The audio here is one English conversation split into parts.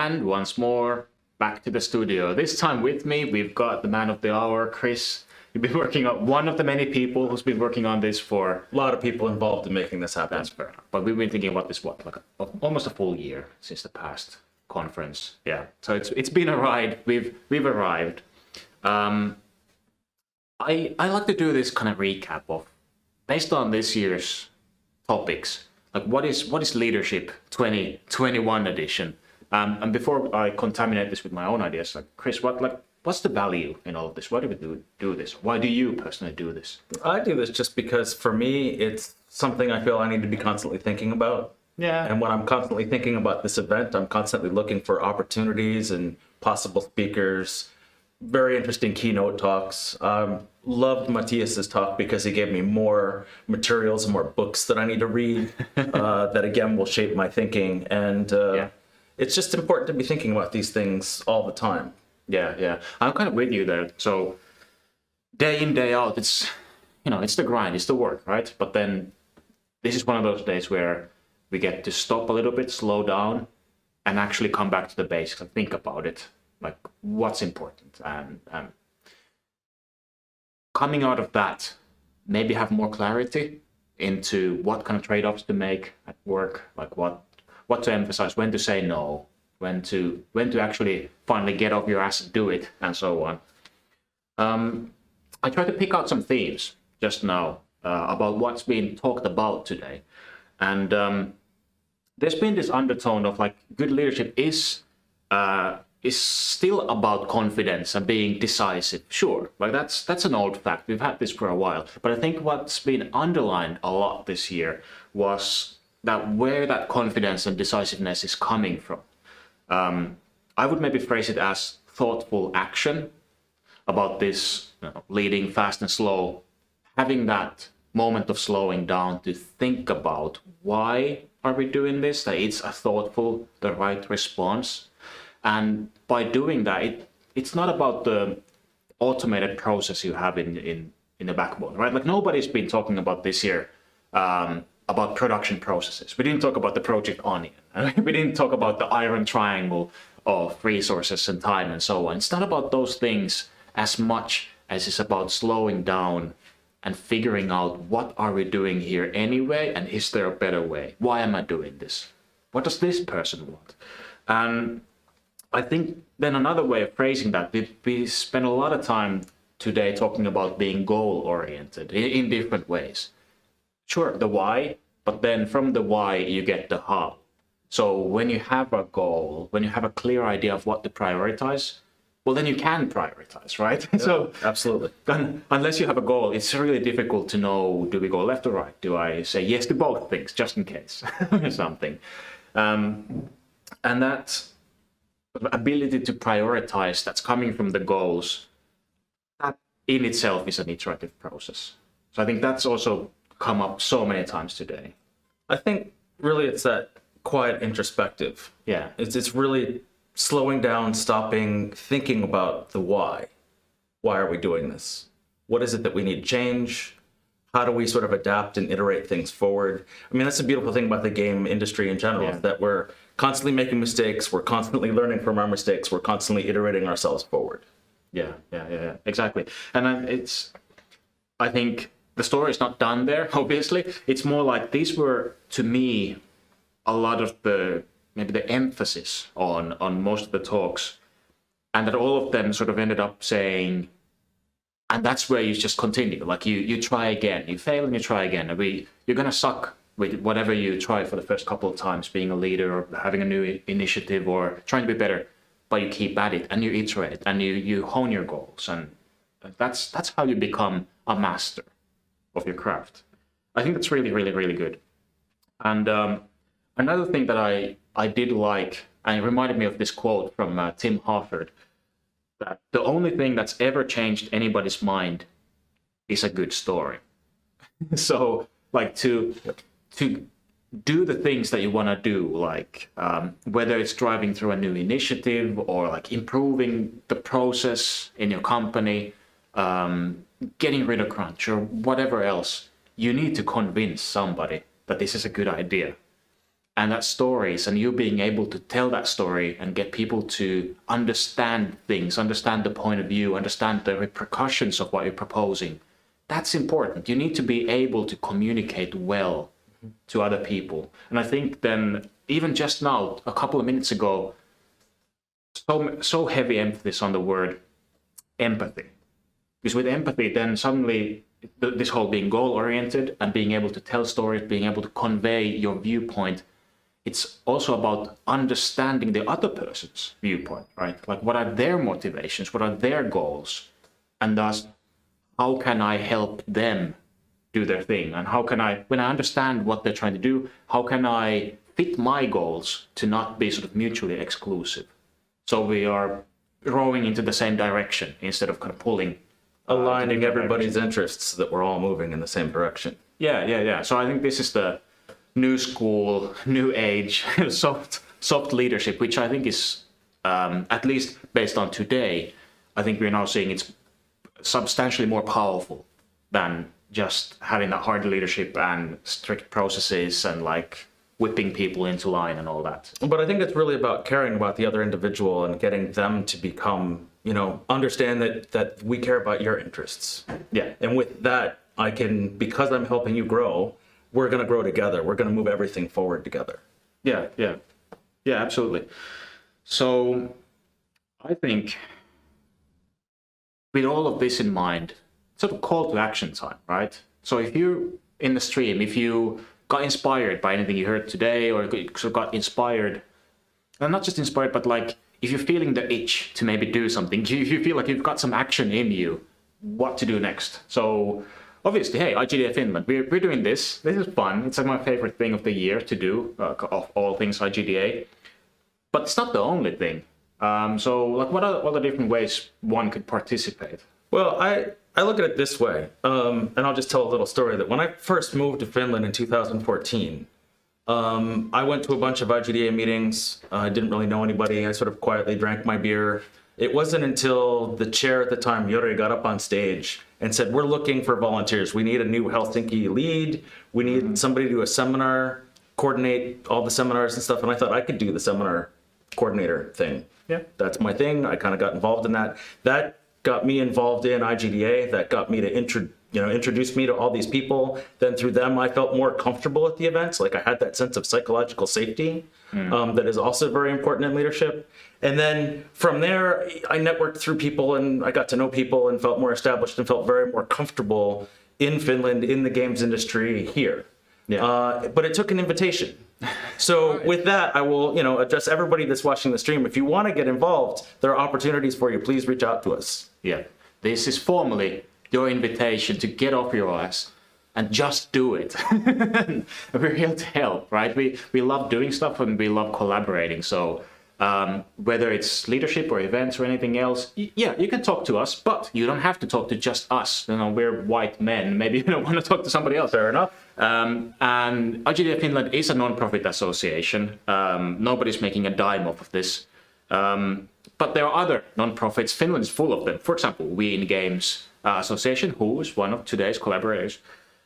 And once more, back to the studio. This time with me, we've got the man of the hour, Chris. You've been working on one of the many people who's been working on this for A lot of people involved in making this happen. that's fair. But we've been thinking about this almost a full year since the past conference. Yeah. So it's been a ride. We've arrived. I like to do this kind of recap of based on this year's topics. Like what is leadership 2021 edition? And before I contaminate this with my own ideas, like Chris, what's the value in all of this? Why do we do this? Why do you personally do this? I do this just because for me, it's something I feel I need to be constantly thinking about. Yeah. And when I'm constantly thinking about this event, I'm constantly looking for opportunities and possible speakers. Very interesting keynote talks. Loved Matthias's talk because he gave me more materials and more books that I need to read that again will shape my thinking. And it's just important to be thinking about these things all the time. Yeah. I'm kind of with you there. So day in, day out, it's the grind, it's the work, right? But then this is one of those days where we get to stop a little bit, slow down, and actually come back to the basics and think about it. Like what's important, and coming out of that, maybe have more clarity into what kind of trade-offs to make at work, like what to emphasize, when to say no, when to actually finally get off your ass and do it, and so on. I tried to pick out some themes just now about what's being talked about today, and there's been this undertone of like good leadership is still about confidence and being decisive. Sure, like that's an old fact. We've had this for a while. But I think what's been underlined a lot this year was that where that confidence and decisiveness is coming from. I would maybe phrase it as thoughtful action about this, leading fast and slow, having that moment of slowing down to think about why are we doing this, that it's a thoughtful, the right response. And by doing that, it's not about the automated process you have in the backbone, right? Like nobody's been talking about this year about production processes. We didn't talk about the Project Onion. We didn't talk about the iron triangle of resources and time and so on. It's not about those things as much as it's about slowing down and figuring out what are we doing here anyway, and is there a better way? Why am I doing this? What does this person want? And I think then another way of phrasing that, we spent a lot of time today talking about being goal-oriented in different ways. Sure, the why, but then from the why you get the how. So when you have a goal, when you have a clear idea of what to prioritize, well, then you can prioritize, right? Yeah, so absolutely. Unless you have a goal, it's really difficult to know, do we go left or right? Do I say yes to both things, just in case, or something? And that ability to prioritize that's coming from the goals, that in itself is an iterative process. So I think that's also come up so many times today. I think really it's that quiet introspective. Yeah. It's really slowing down, stopping, thinking about the why. Why are we doing this? What is it that we need to change? How do we sort of adapt and iterate things forward? I mean, that's the beautiful thing about the game industry in general, is that we're constantly making mistakes, we're constantly learning from our mistakes, we're constantly iterating ourselves forward. Yeah, exactly. And then I think the story is not done there, obviously. It's more like these were, to me, a lot of maybe the emphasis on most of the talks, and that all of them sort of ended up saying, and that's where you just continue. Like you try again, you fail and you try again. You're going to suck with whatever you try for the first couple of times, being a leader or having a new initiative or trying to be better, but you keep at it and you iterate and you hone your goals. And that's how you become a master of your craft. I think that's really, really, really good. And another thing that I did like, and it reminded me of this quote from Tim Harford, that the only thing that's ever changed anybody's mind is a good story. So like to do the things that you want to do, like whether it's driving through a new initiative or like improving the process in your company, getting rid of crunch or whatever else, you need to convince somebody that this is a good idea. and that stories, and you being able to tell that story and get people to understand things, understand the point of view, understand the repercussions of what you're proposing. That's important. You need to be able to communicate well to other people. And I think then, even just now, a couple of minutes ago, so heavy emphasis on the word empathy. Because with empathy, then suddenly this whole being goal-oriented and being able to tell stories, being able to convey your viewpoint, it's also about understanding the other person's viewpoint, right? Like, what are their motivations? What are their goals? And thus, how can I help them do their thing? And how can I, when I understand what they're trying to do, how can I fit my goals to not be sort of mutually exclusive? So we are rowing into the same direction instead of kind of pulling. Aligning everybody's interests so that we're all moving in the same direction. Yeah. So I think this is the new school, new age, soft leadership, which I think is, at least based on today, I think we're now seeing it's substantially more powerful than just having that hard leadership and strict processes and like whipping people into line and all that. But I think it's really about caring about the other individual and getting them to become, understand that we care about your interests. Yeah. And with that, I can, because I'm helping you grow, we're going to grow together. We're going to move everything forward together. Yeah, absolutely. So I think with all of this in mind, sort of call to action time, right? So if you're in the stream, if you got inspired by anything you heard today, or sort of got inspired, and not just inspired, but like if you're feeling the itch to maybe do something, if you feel like you've got some action in you, what to do next. So obviously, hey, IGDA Finland, we're doing this. This is fun. It's like my favorite thing of the year to do, of all things IGDA. But it's not the only thing. So like, what are all the different ways one could participate? Well, I look at it this way, and I'll just tell a little story that when I first moved to Finland in 2014, I went to a bunch of IGDA meetings. I didn't really know anybody. I sort of quietly drank my beer. It wasn't until the chair at the time, Jori, got up on stage and said, we're looking for volunteers. We need a new Helsinki lead. We need somebody to do a seminar, coordinate all the seminars and stuff. And I thought I could do the seminar coordinator thing. Yeah. That's my thing. I kind of got involved in that. That got me involved in IGDA. That got me to introduce me to all these people. Then through them, I felt more comfortable at the events. Like I had that sense of psychological safety that is also very important in leadership. And then from there, I networked through people and I got to know people and felt more established and felt very more comfortable in Finland, in the games industry here. Yeah. But it took an invitation. So with that, I will, address everybody that's watching the stream. If you want to get involved, there are opportunities for you. Please reach out to us. Yeah. This is formally your invitation to get off your ass and just do it. We're here to help, right? We love doing stuff and we love collaborating. So whether it's leadership or events or anything else, yeah, you can talk to us, but you don't have to talk to just us. We're white men. Maybe you don't want to talk to somebody else. Fair enough. And IGDA Finland is a non-profit association. Nobody's making a dime off of this. But there are other non-profits. Finland is full of them. For example, We in Games Association, who is one of today's collaborators.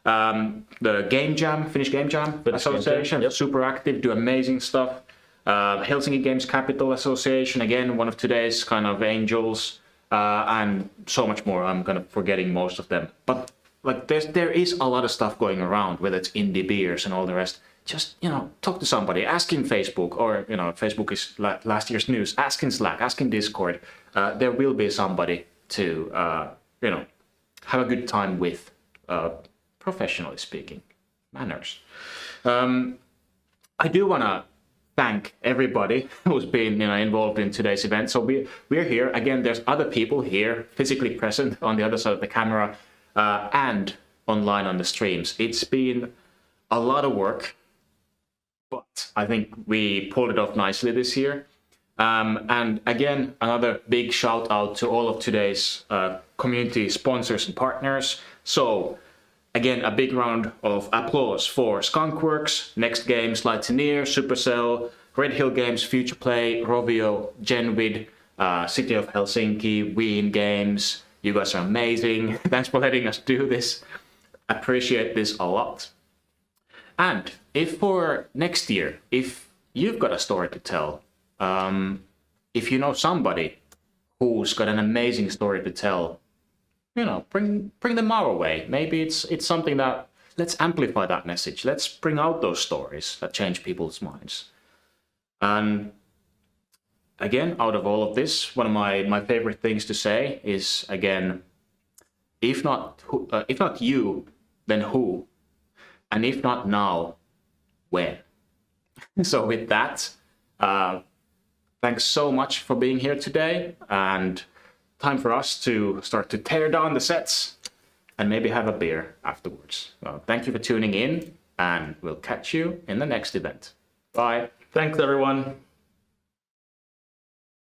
The Game Jam, Finnish Game Jam Association, yep. Super active, do amazing stuff. Helsinki Games Capital Association, again, one of today's kind of angels, and so much more. I'm kind of forgetting most of them. But like there is a lot of stuff going around, whether it's indie beers and all the rest. Just, talk to somebody, ask in Facebook, or, Facebook is last year's news, ask in Slack, ask in Discord. There will be somebody to, have a good time with, professionally speaking, manners. I do want to thank everybody who's been involved in today's event. So we're here. Again, there's other people here physically present on the other side of the camera and online on the streams. It's been a lot of work, but I think we pulled it off nicely this year. And again, another big shout out to all of today's community sponsors and partners. So again, a big round of applause for Skunkworks, Next Games, Lightyear, Supercell, Red Hill Games, Future Play, Rovio, Genvid, City of Helsinki, We in Games. You guys are amazing. Thanks for letting us do this. Appreciate this a lot. And if for next year, if you've got a story to tell, if you know somebody who's got an amazing story to tell, bring them our way. Maybe it's something that, let's amplify that message. Let's bring out those stories that change people's minds. And again, out of all of this, one of my favorite things to say is, again, if not you, then who? And if not now, when? So with that, thanks so much for being here today, and time for us to start to tear down the sets and maybe have a beer afterwards. Well, thank you for tuning in, and we'll catch you in the next event. Bye. Thanks, everyone.